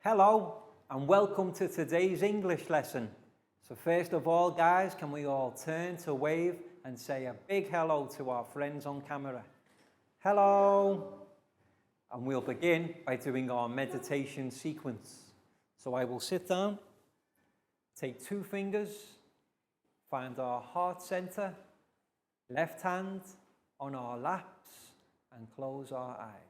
Hello and welcome to today's English lesson. So first of all, guys, can we all turn to wave and say a big hello to our friends on camera? Hello! And we'll begin by doing our meditation sequence. So I will sit down, take 2 fingers, find our heart center, left hand on our laps, and close our eyes.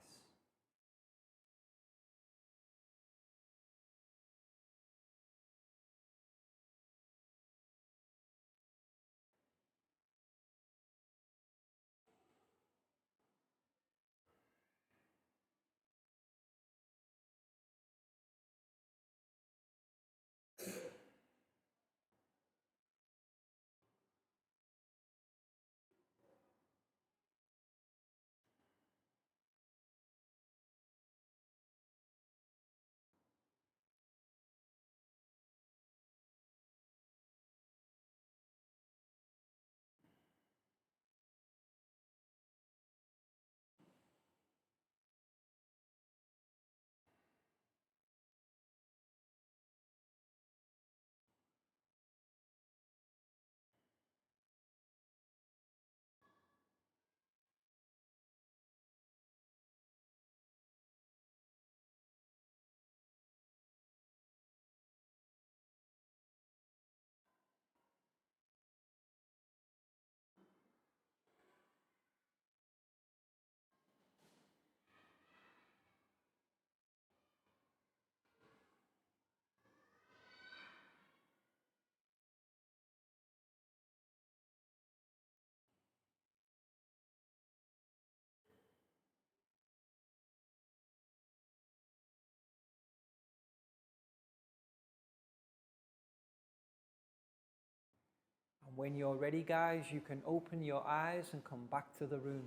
And when you're ready, guys, you can open your eyes and come back to the room.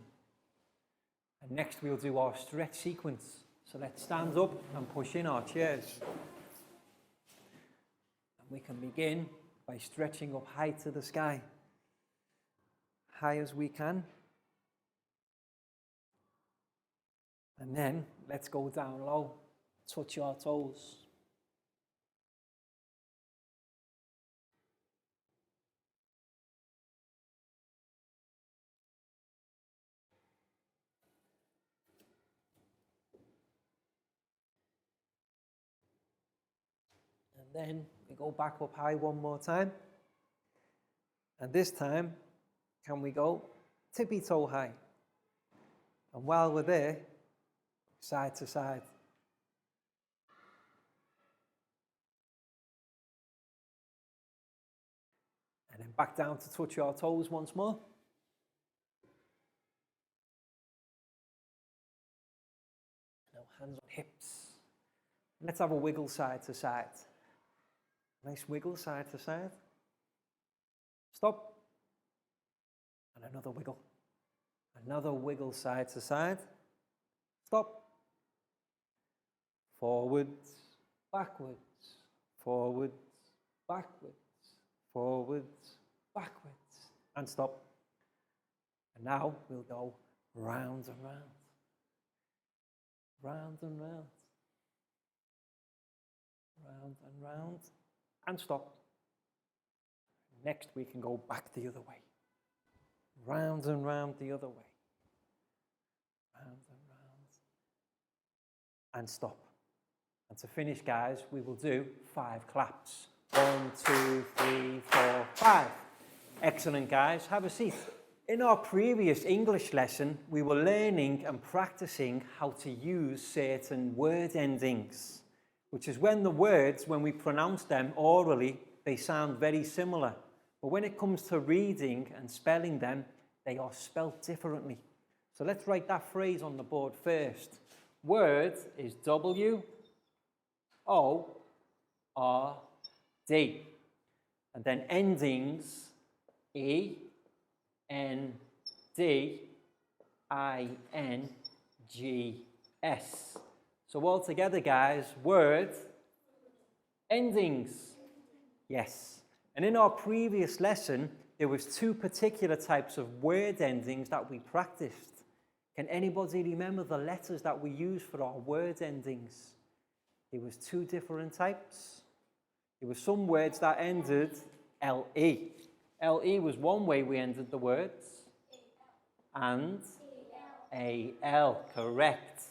And next we'll do our stretch sequence. So let's stand up and push in our chairs. And we can begin by stretching up high to the sky. High as we can. And then let's go down low. Touch our toes. And then we go back up high one more time. And this time, can we go tippy toe high? And while we're there, side to side. And then back down to touch our toes once more. Now hands on hips. Let's have a wiggle side to side. Nice wiggle side to side. Stop. And another wiggle. Another wiggle side to side. Stop. Forwards, backwards, forwards, backwards, forwards, backwards, and stop. And now we'll go round and round. Round and round. Round and round. And stop. Next we can go back the other way. Round and round the other way. Round and round. And stop. And to finish, guys, we will do 5 claps. 1, 2, 3, 4, 5. Excellent, guys. Have a seat. In our previous English lesson, we were learning and practicing how to use certain word endings, which is when the words, when we pronounce them orally, they sound very similar. But when it comes to reading and spelling them, they are spelt differently. So let's write that phrase on the board first. Word is W-O-R-D. And then endings, E-N-D-I-N-G-S. So all together, guys, word, endings. Yes. And in our previous lesson, there was 2 particular types of word endings that we practiced. Can anybody remember the letters that we use for our word endings? there was two different types. There were some words that ended LE. LE was one way we ended the words. And AL, correct.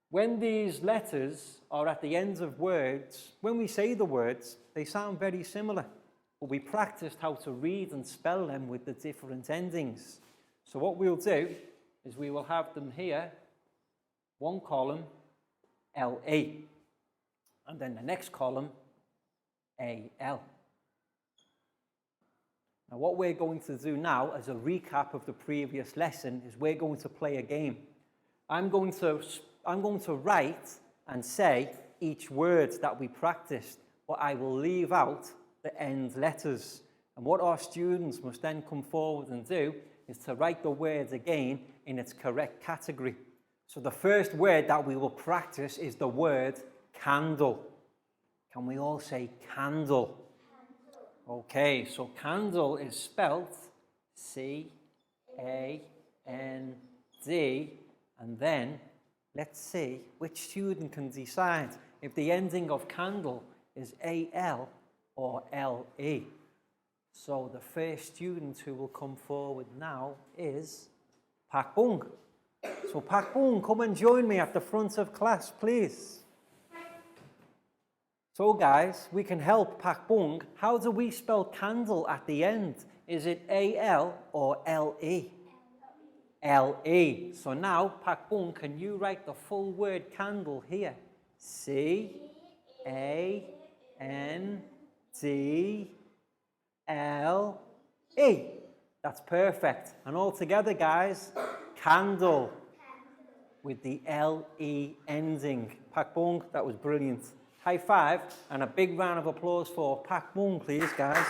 When these letters are at the ends of words, when we say the words, they sound very similar. But we practiced how to read and spell them with the different endings. So what we'll do is we will have them here, one column, LE, and then the next column, AL. Now what we're going to do now, as a recap of the previous lesson, is we're going to play a game. I'm going to write and say each word that we practiced, but I will leave out the end letters. And what our students must then come forward and do is to write the word again in its correct category. So the first word that we will practice is the word candle. Can we all say candle? Okay, so candle is spelt C-A-N-D, and then let's see which student can decide if the ending of candle is A-L or L-E. So the first student who will come forward now is Pak Bung. So Pak Bung, come and join me at the front of class, please. So guys, we can help Pak Bung. How do we spell candle at the end? Is it A-L or L-E? L-E. So now, Pak Bung, can you write the full word candle here? C-A-N-D-L-E. That's perfect. And all together, guys, candle with the L-E ending. Pak Bung, that was brilliant. High five and a big round of applause for Pak Bung, please, guys.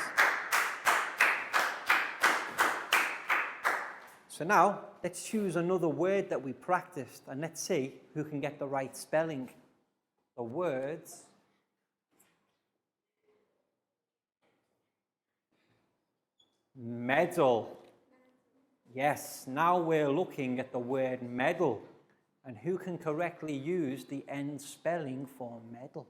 So now, let's choose another word that we practiced and let's see who can get the right spelling. The words medal. Yes, now we're looking at the word medal. And who can correctly use the end spelling for medal?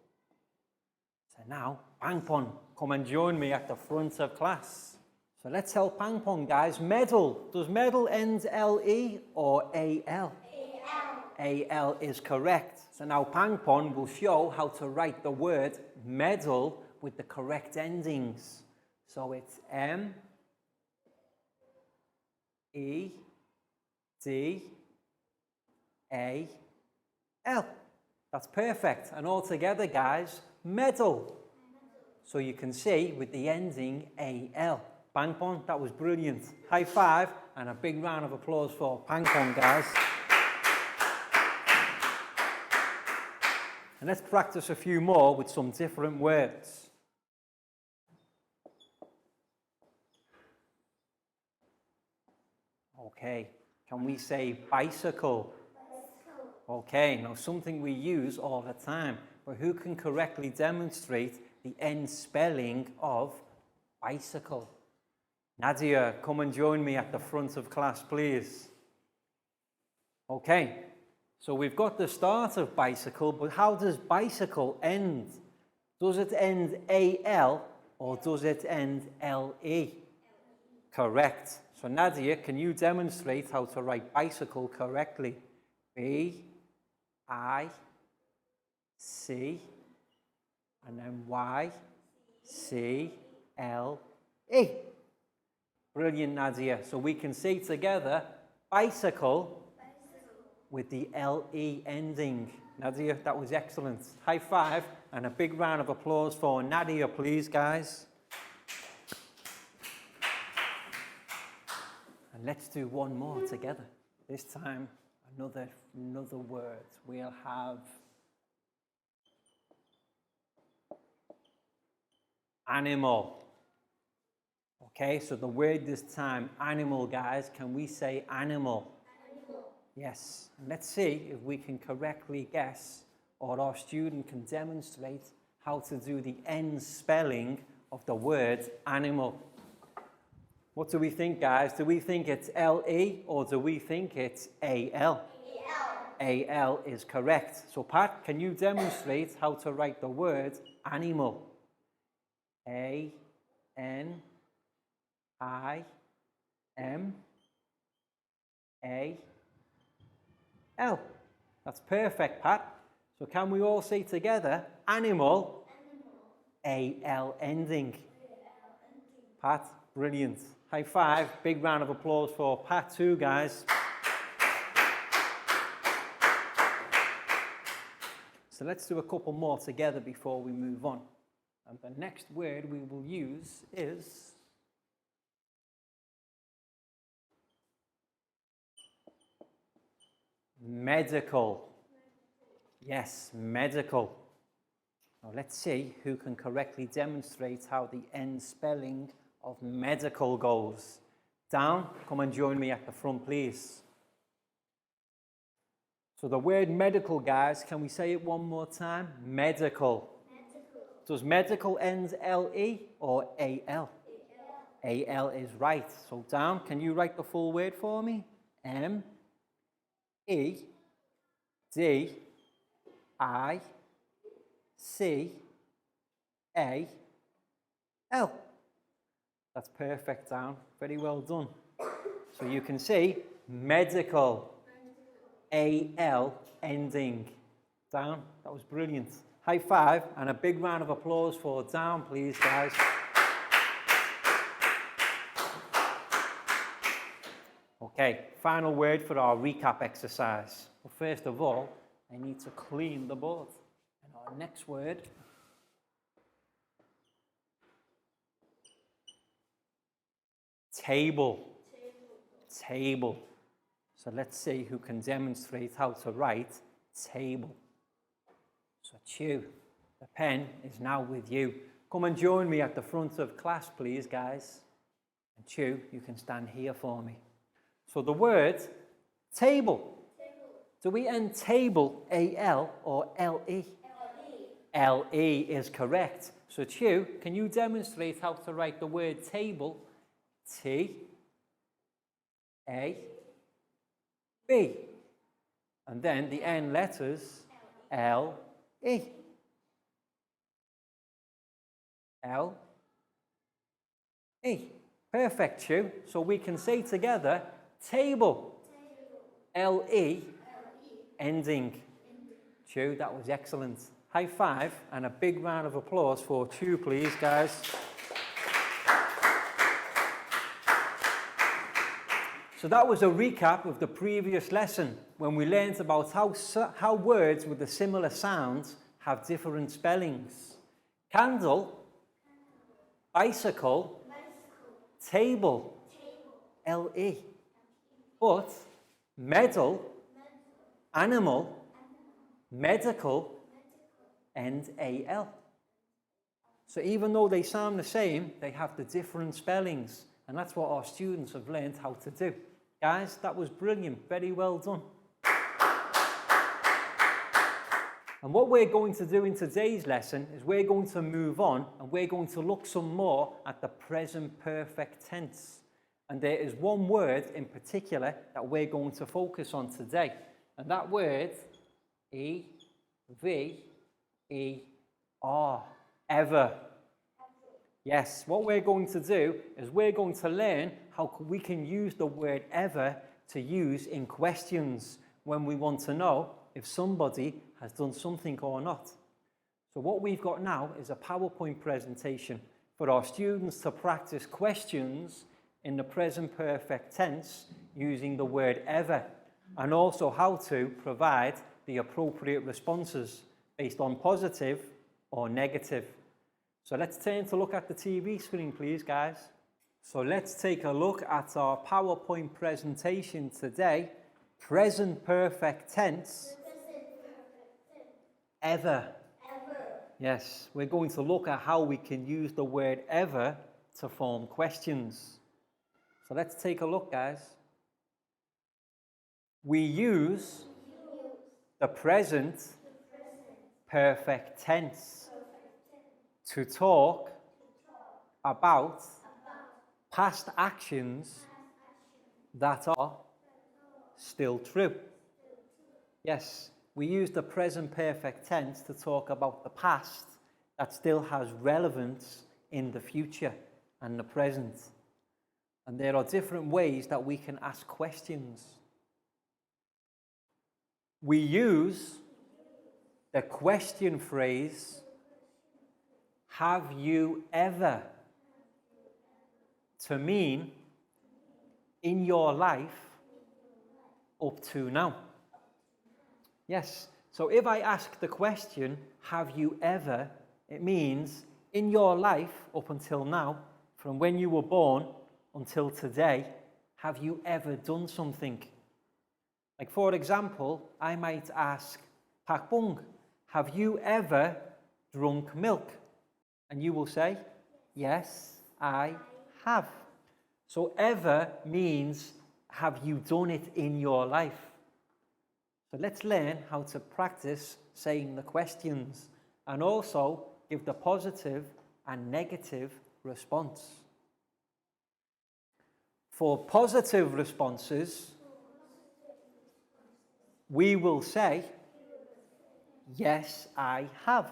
So now, Pangpon, come and join me at the front of class. So let's help Pangpon, guys. Medal. Does medal end L-E or A-L? A-L. A-L is correct. So now Pangpon will show how to write the word medal with the correct endings. So it's M-E-D-A-L. That's perfect. And all together, guys, medal. So you can see with the ending A-L. Pangpon, that was brilliant. High five and a big round of applause for Pangpon, guys. And let's practice a few more with some different words. Okay, can we say bicycle? Okay, now something we use all the time, but who can correctly demonstrate the end spelling of bicycle? Nadia, come and join me at the front of class, please. Okay, so we've got the start of bicycle, but how does bicycle end? Does it end A-L or does it end L-E? Correct. So Nadia, can you demonstrate how to write bicycle correctly? B-I-C and then Y-C-L-E. Brilliant, Nadia. So we can say together, bicycle with the L-E ending. Nadia, that was excellent. High five and a big round of applause for Nadia, please, guys. And let's do one more together. This time, another word. We'll have animal. Okay, so the word this time, animal, guys. Can we say animal? Animal. Yes. And let's see if we can correctly guess, or our student can demonstrate how to do the end spelling of the word animal. What do we think, guys? Do we think it's L-E or do we think it's A-L? A-L. AL is correct. So Pat, can you demonstrate how to write the word animal? A-N-I-M-A-L. That's perfect, Pat. So can we all say together, animal, A-L ending. Pat, brilliant. High five, big round of applause for Pat too, guys. So let's do a couple more together before we move on. And the next word we will use is medical. Yes, medical. Now let's see who can correctly demonstrate how the end spelling of medical goes. Dan, come and join me at the front, please. So the word medical, guys, can we say it one more time? Medical. Does medical end L-E or A-L? A-L is right. So Dan, can you write the full word for me? M-E-D-I-C-A-L. That's perfect, Dan. Very well done. So you can see medical. A-L ending. Dan, that was brilliant. High five and a big round of applause for Dan, please, guys. Okay, final word for our recap exercise. Well, first of all, I need to clean the board. And our next word table. Table. So let's see who can demonstrate how to write table. So Chew, the pen is now with you. Come and join me at the front of class, please, guys. And Chew, you can stand here for me. So the word table. Do we end table A-L or L-E? L-E is correct. So Chew, can you demonstrate how to write the word table? T-A-B. And then the end letters L-E. L-E. Perfect, Chew. So we can say together, table. L-E. Ending. Chew, that was excellent. High five and a big round of applause for Chew, please, guys. So that was a recap of the previous lesson when we learned about how words with a similar sound have different spellings. Candle, bicycle, table, L-E. But medal, animal, medical, and A-L. So even though they sound the same, they have the different spellings. And that's what our students have learned how to do. Guys, that was brilliant. Very well done. And what we're going to do in today's lesson is we're going to move on and we're going to look some more at the present perfect tense. And there is one word in particular that we're going to focus on today. And that word, E-V-E-R, ever. Yes, what we're going to do is we're going to learn how we can use the word ever to use in questions when we want to know if somebody has done something or not. So what we've got now is a PowerPoint presentation for our students to practice questions in the present perfect tense using the word ever, and also how to provide the appropriate responses based on positive or negative. So let's turn to look at the TV screen, please, guys. So let's take a look at our PowerPoint presentation today. Present perfect tense. Ever. Yes, we're going to look at how we can use the word ever to form questions. So let's take a look, guys. We use the present perfect tense to talk about past actions that are still true. Yes, we use the present perfect tense to talk about the past that still has relevance in the future and the present. And there are different ways that we can ask questions. We use the question phrase, have you ever, to mean in your life up to now. Yes, so if I ask the question, have you ever, it means in your life up until now, from when you were born until today, have you ever done something? Like for example, I might ask, Pak Bung, have you ever drunk milk? And you will say, yes, I have. So ever means, have you done it in your life? So let's learn how to practice saying the questions and also give the positive and negative response. For positive responses, we will say, yes, I have.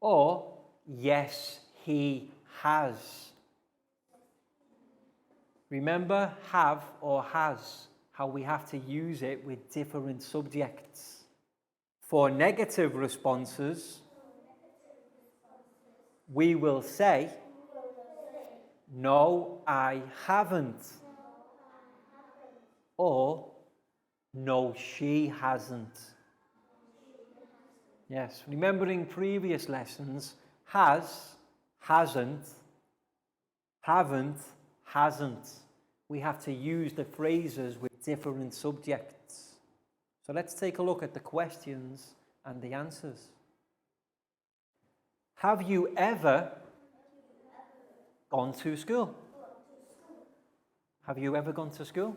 Or, yes, he has. Remember have or has, how we have to use it with different subjects. For negative responses, we will say, no, I haven't. Or, no, she hasn't. Yes, remembering previous lessons, has, hasn't, haven't, hasn't. We have to use the phrases with different subjects. So let's take a look at the questions and the answers. Have you ever gone to school? Have you ever gone to school?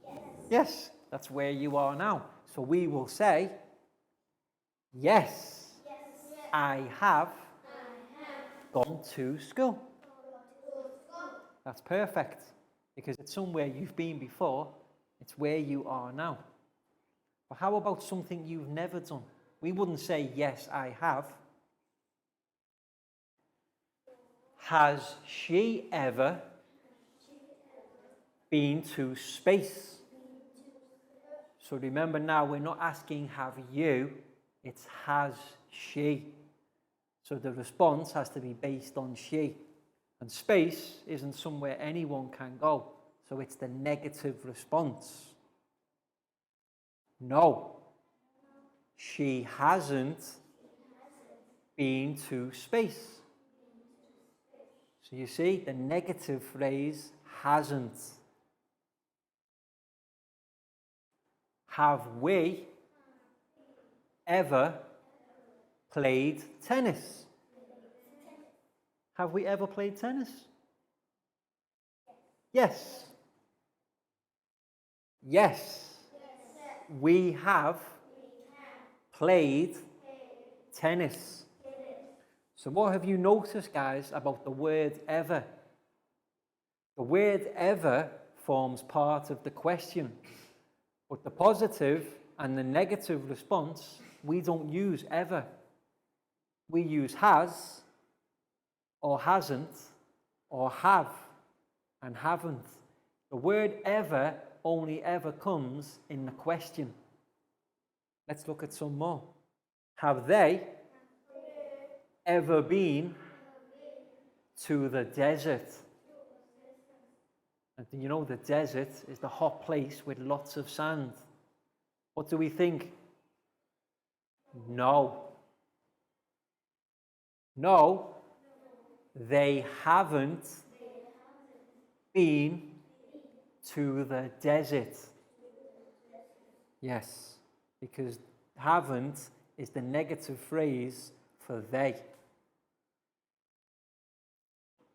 Yes. Yes, that's where you are now. So we will say, yes, I have gone to school. That's perfect, because it's somewhere you've been before, it's where you are now. But how about something you've never done? We wouldn't say, yes, I have. Has she ever been to space? So remember now, we're not asking have you, it's has she. So the response has to be based on she. And space isn't somewhere anyone can go. So it's the negative response. No, she hasn't been to space. So you see, the negative phrase hasn't. Have we ever played tennis? Have we ever played tennis? Yes. Yes. We have played tennis. So what have you noticed, guys, about the word ever? The word ever forms part of the question. But the positive and the negative response, we don't use ever. We use has, or hasn't, or have, and haven't. The word ever only ever comes in the question. Let's look at some more. Have they ever been to the desert? And you know, the desert is the hot place with lots of sand. What do we think? No. No, they haven't been to the desert. Yes, because haven't is the negative phrase for they.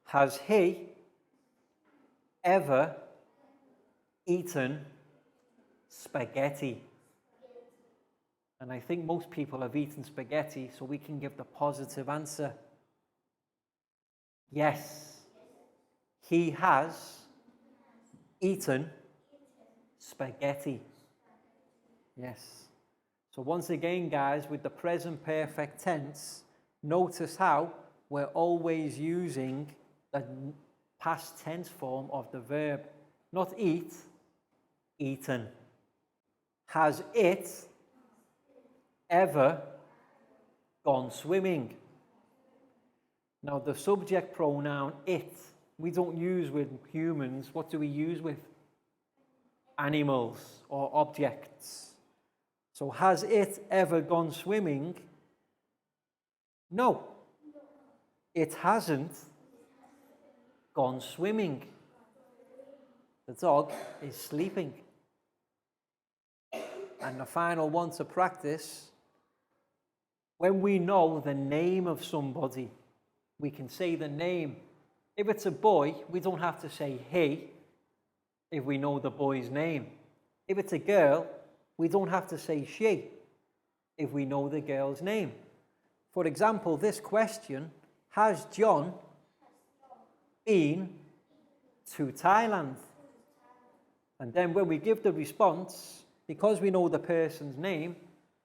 Has he ever eaten spaghetti? And I think most people have eaten spaghetti, so we can give the positive answer. Yes, he has eaten spaghetti. Yes. So once again, guys, with the present perfect tense, notice how we're always using the past tense form of the verb. Not eat, eaten. Has it ever gone swimming? Now, the subject pronoun it, we don't use with humans. What do we use with? Animals or objects. So, has it ever gone swimming? No, it hasn't gone swimming. The dog is sleeping. And the final one to practice, when we know the name of somebody, we can say the name. If it's a boy, we don't have to say he if we know the boy's name. If it's a girl, we don't have to say she if we know the girl's name. For example, this question, has John been to Thailand? And then when we give the response, because we know the person's name,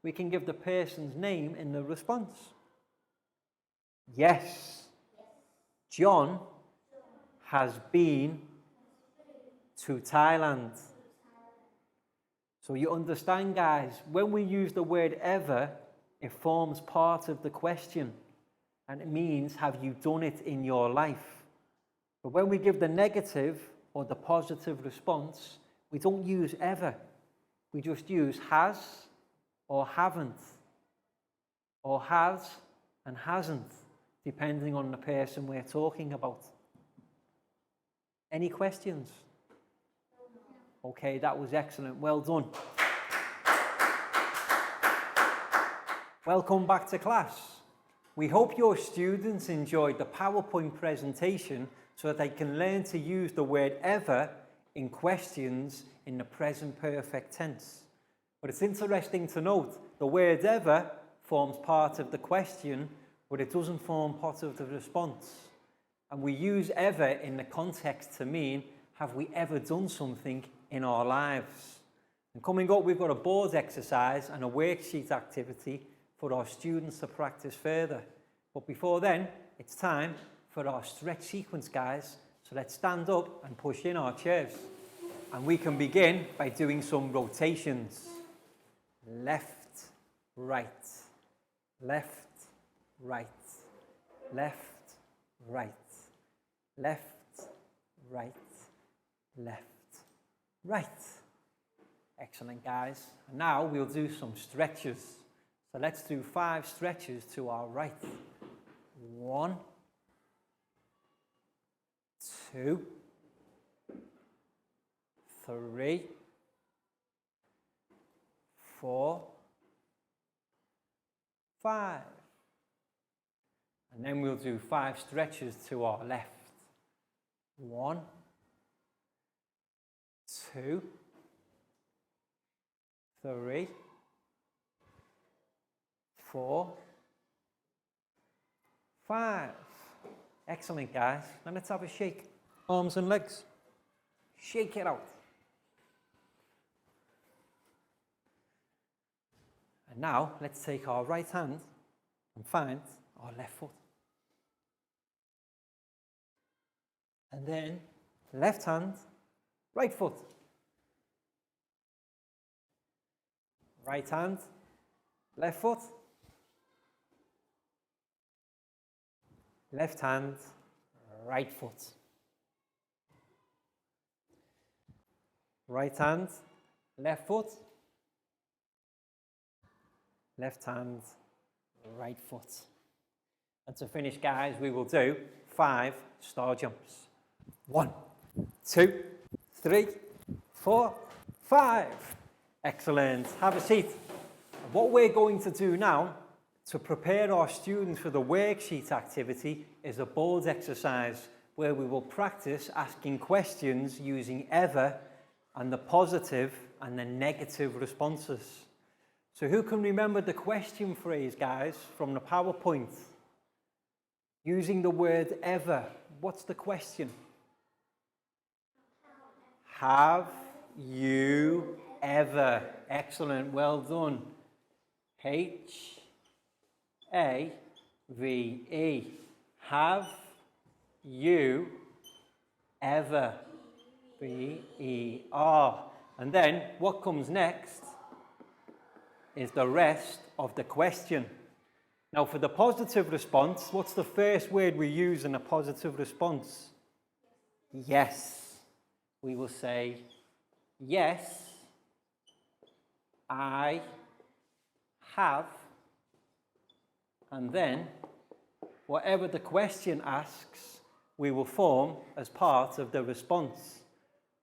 we can give the person's name in the response. Yes, John has been to Thailand. So you understand, guys, when we use the word ever, it forms part of the question. And it means, have you done it in your life? But when we give the negative or the positive response, we don't use ever. We just use has or haven't, or has and hasn't, depending on the person we're talking about. Any questions? Okay, that was excellent. Well done. Welcome back to class. We hope your students enjoyed the PowerPoint presentation so that they can learn to use the word ever in questions in the present perfect tense. But it's interesting to note the word ever forms part of the question, but it doesn't form part of the response. And we use ever in the context to mean, have we ever done something in our lives? And coming up, we've got a board exercise and a worksheet activity for our students to practice further. But before then, it's time for our stretch sequence, guys. So let's stand up and push in our chairs. And we can begin by doing some rotations. Left, right, left, right, left, right, left, right, left, right. Excellent, guys. And now we'll do some stretches. So let's do 5 stretches to our right. 1, 2, 3, 4, 5. And then we'll do 5 stretches to our left. 1, 2, 3, 4, 5. Excellent, guys. Now let's have a shake. Arms and legs. Shake it out. And now let's take our right hand and find our left foot. And then left hand, right foot. Right hand, left foot. Left hand, right foot. Right hand, left foot. Left hand, right foot. And to finish, guys, we will do 5 star jumps. 1, 2, 3, 4, 5. Excellent. Have a seat. What we're going to do now to prepare our students for the worksheet activity is a board exercise where we will practice asking questions using ever and the positive and the negative responses. So who can remember the question phrase, guys, from the PowerPoint? Using the word ever. What's the question? Have you ever. Excellent, well done. H-A-V-E. Have you ever? B-E-R. And then what comes next is the rest of the question. Now for the positive response, what's the first word we use in a positive response? Yes. We will say, yes, I have, and then whatever the question asks, we will form as part of the response.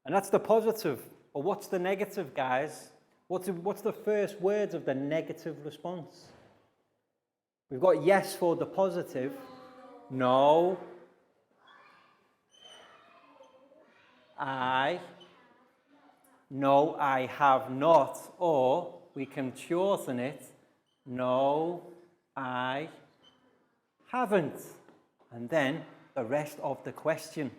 And that's the positive. But what's the negative, guys? What's the first words of the negative response? We've got yes for the positive. No. No, I have not. Or we can shorten it. No, I haven't. And then the rest of the question.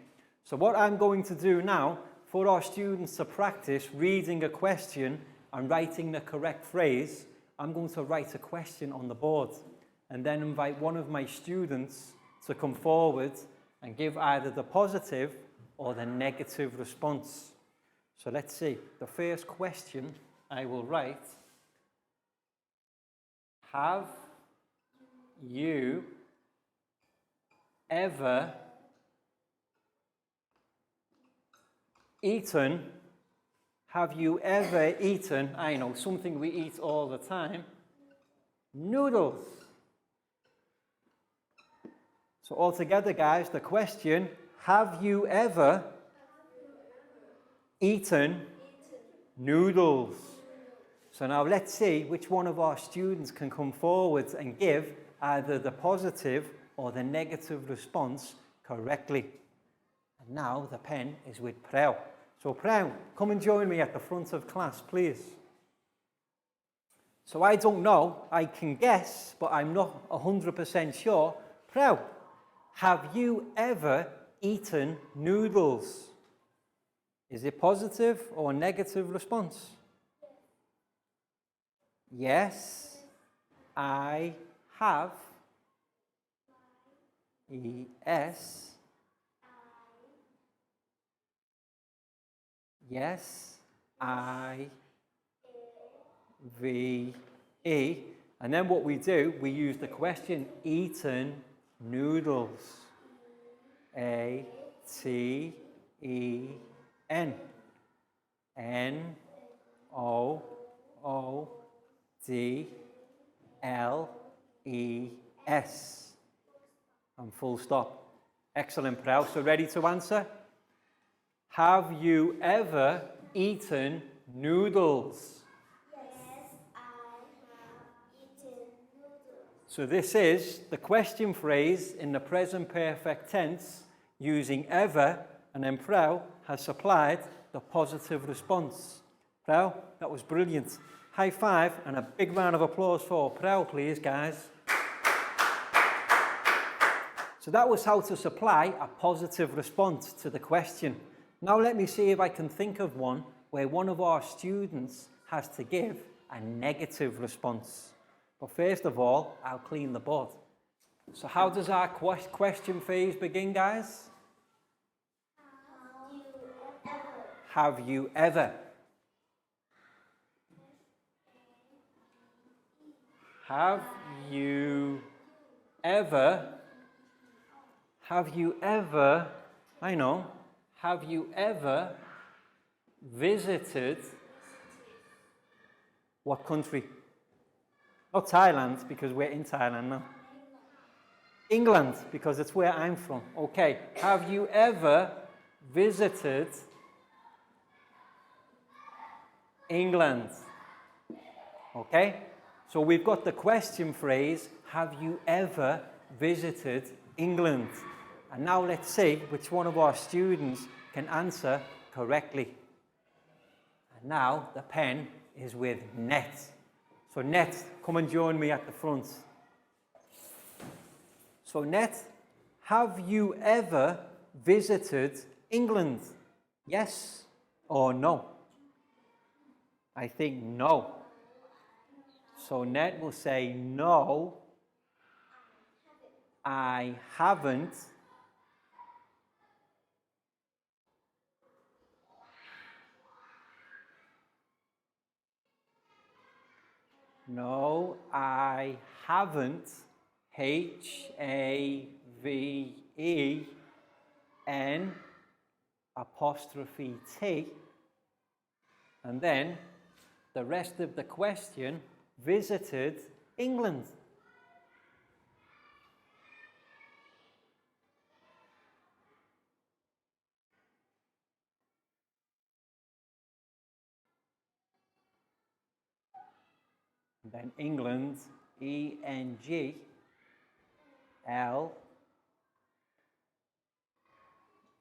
So what I'm going to do now for our students to practice reading a question and writing the correct phrase, I'm going to write a question on the board and then invite one of my students to come forward and give either the positive or the negative response. So let's see. The first question I will write, have you ever eaten? Have you ever eaten, I know, something we eat all the time, noodles? So all together, guys, the question, have you ever eaten noodles? So now let's see which one of our students can come forward and give either the positive or the negative response correctly. And now the pen is with Prau. So Prau, come and join me at the front of class, please. So I don't know, I can guess, but I'm not 100% sure. Prau, have you ever eaten noodles? Is it positive or negative response? Yes, I have. E-S. Yes, I. V-E. And then what we do, we use the question, eaten noodles. A-T-E-N. N-O-O-D-L-E-S. And full stop. Excellent, Prau. So ready to answer? Have you ever eaten noodles? Yes, I have eaten noodles. So this is the question phrase in the present perfect tense using ever, and then Prau has supplied the positive response. Prau, that was brilliant. High five and a big round of applause for Prau, please, guys. So that was how to supply a positive response to the question. Now let me see if I can think of one where one of our students has to give a negative response. But first of all, I'll clean the board. So how does our question phase begin, guys? Have you ever? Have you ever? Have you ever, I know, have you ever visited what country? Not Thailand, because we're in Thailand now. England, because it's where I'm from. Okay, have you ever visited England? Okay, so we've got the question phrase, have you ever visited England? And now let's see which one of our students can answer correctly. And now the pen is with Net. So Net, come and join me at the front. So Net, have you ever visited England? Yes or no? I think no. So Ned will say no, I haven't. No, I haven't. Haven apostrophe T. And then the rest of the question, visited England. And then England, ENGL.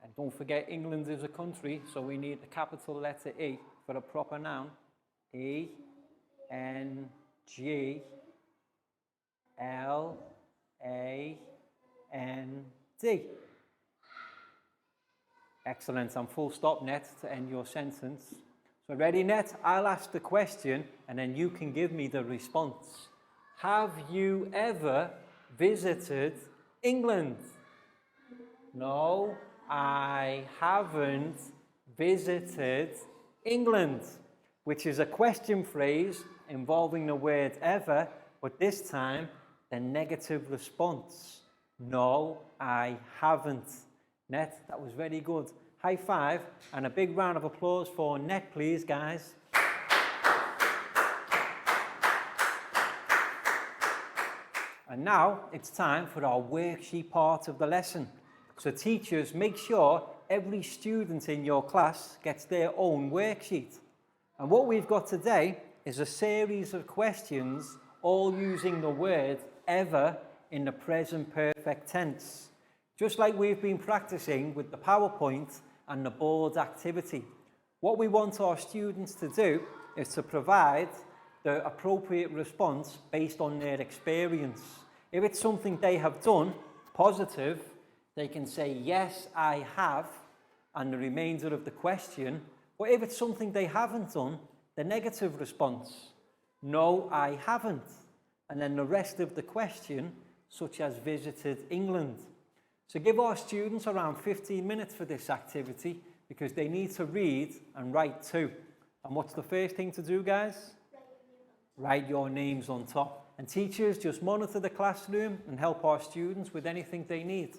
And don't forget, England is a country, so we need the capital letter E for a proper noun. ENGLAND. Excellent, and full stop, Net, to end your sentence. So ready, Net? I'll ask the question, and then you can give me the response. Have you ever visited England? No, I haven't visited England, which is a question phrase involving the word ever, but this time the negative response. No, I haven't. Net, that was very good. High five and a big round of applause for Net, please, guys. And now it's time for our worksheet part of the lesson. So teachers, make sure every student in your class gets their own worksheet. And what we've got today is a series of questions all using the word ever in the present perfect tense. Just like we've been practicing with the PowerPoint and the board activity. What we want our students to do is to provide the appropriate response based on their experience. If it's something they have done, positive, they can say, yes, I have, and the remainder of the question. But if it's something they haven't done, the negative response, no, I haven't. And then the rest of the question, such as visited England. So give our students around 15 minutes for this activity because they need to read and write too. And what's the first thing to do, guys? Write your names on top. And teachers, just monitor the classroom and help our students with anything they need.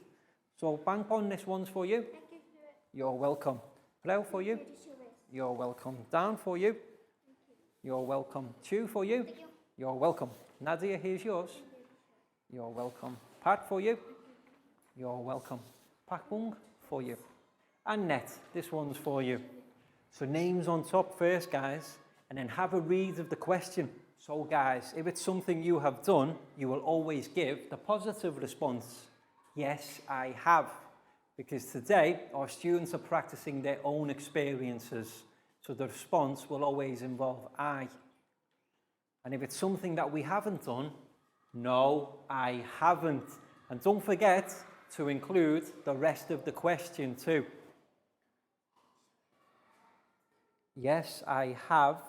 So Bangpon, this one's for you. You're welcome. Brel for you. You're welcome. Down for you. You're welcome. Chu for you. You're welcome. Nadia, here's yours. You're welcome. Pat for you. You're welcome. Pakbung for you. And Net, this one's for you. So names on top first, guys, and then have a read of the question. So guys, if it's something you have done, you will always give the positive response. Yes, I have. Because today, our students are practicing their own experiences. So the response will always involve I. And if it's something that we haven't done, no, I haven't. And don't forget to include the rest of the question too. Yes, I have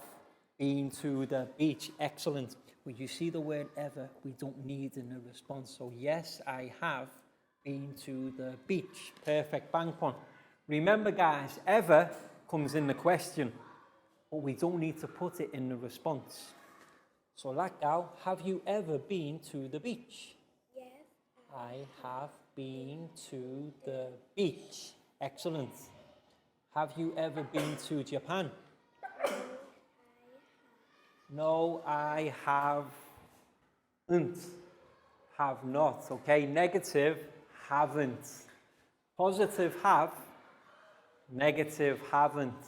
been to the beach. Excellent. When you see the word ever, we don't need in the response. So yes, I have been to the beach. Perfect. Bangpon. Remember, guys, ever comes in the question, but we don't need to put it in the response. So Lakdao, have you ever been to the beach? Yes. I have been to the beach. Excellent. Have you ever been to Japan? No, I haven't. Have not. Okay, negative, haven't. Positive, have. Negative, haven't.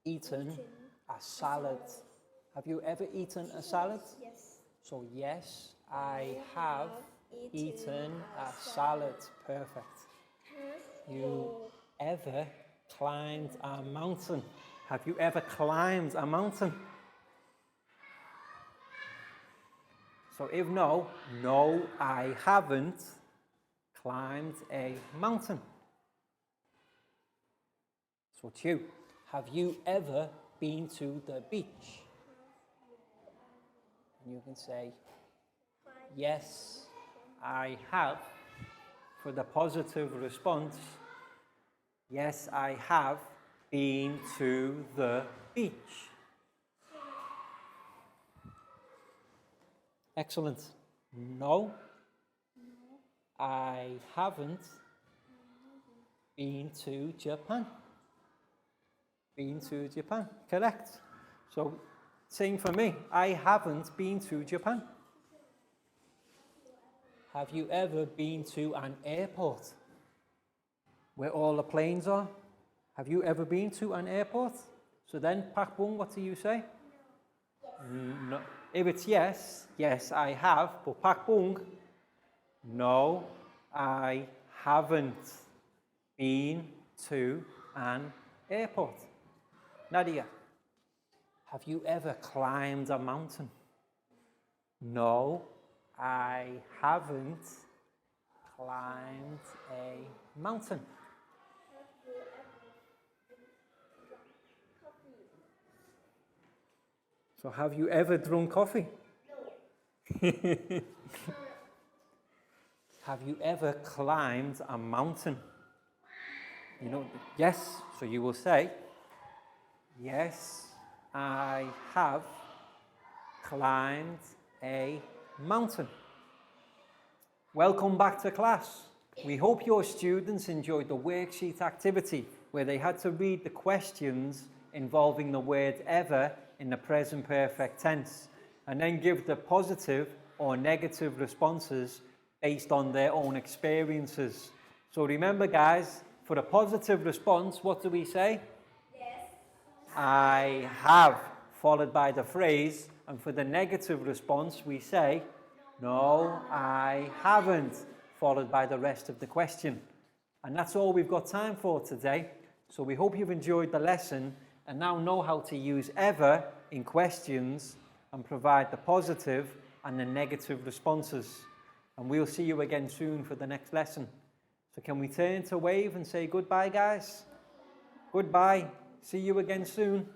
Eaten a salad. Have you ever eaten a salad? Yes. So yes, I have eaten a salad. Perfect. You ever climbed a mountain? Have you ever climbed a mountain? So if no, no, I haven't climbed a mountain. So 2. Have you ever been to the beach? And you can say, yes, I have. For the positive response, yes, I have been to the beach. Excellent. No, I haven't been to Japan. Been to Japan, correct. So, same for me. I haven't been to Japan. Have you ever been to an airport where all the planes are? Have you ever been to an airport? So then, Pak Bung, what do you say? No. If it's yes, yes, I have. But Pak Bung, no, I haven't been to an airport. Nadia, have you ever climbed a mountain? No, I haven't climbed a mountain. So have you ever drunk coffee? No. Have you ever climbed a mountain? You know, yes, so you will say, yes, I have climbed a mountain. Welcome back to class. We hope your students enjoyed the worksheet activity where they had to read the questions involving the word ever in the present perfect tense and then give the positive or negative responses based on their own experiences. So remember guys, for the positive response, what do we say? Yes. I have, followed by the phrase, and for the negative response, we say, no, I haven't, followed by the rest of the question. And that's all we've got time for today. So we hope you've enjoyed the lesson and now know how to use ever in questions and provide the positive and the negative responses. And we'll see you again soon for the next lesson. So can we turn to wave and say goodbye, guys? Goodbye. See you again soon.